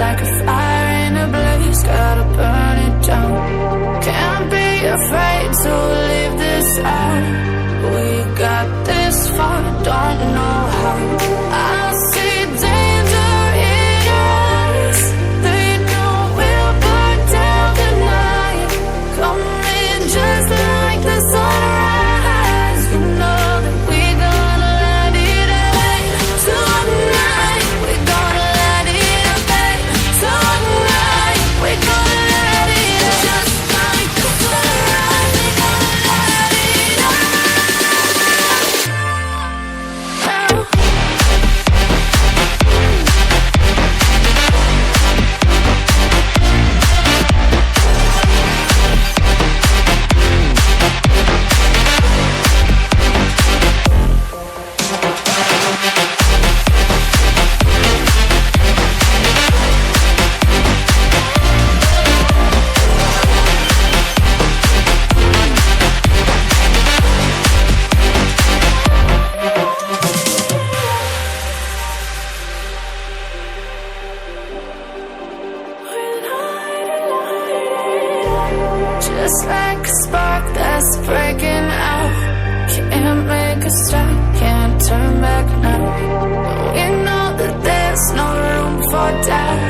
like a fire in a blaze, gotta burn it down. Can't be afraid to leave this out. We got this far, don't know how. I see danger in your eyes. They know we'll burn down the night. Coming just like the sunrise. You know that we're gonna let it rain tonight. We're gonna let it rain tonight. We're gonna let it rain just like the sunrise. We're gonna let it rain. Just like a spark that's breaking out. Can't make a stop, can't turn back now. We know that there's no room for doubt.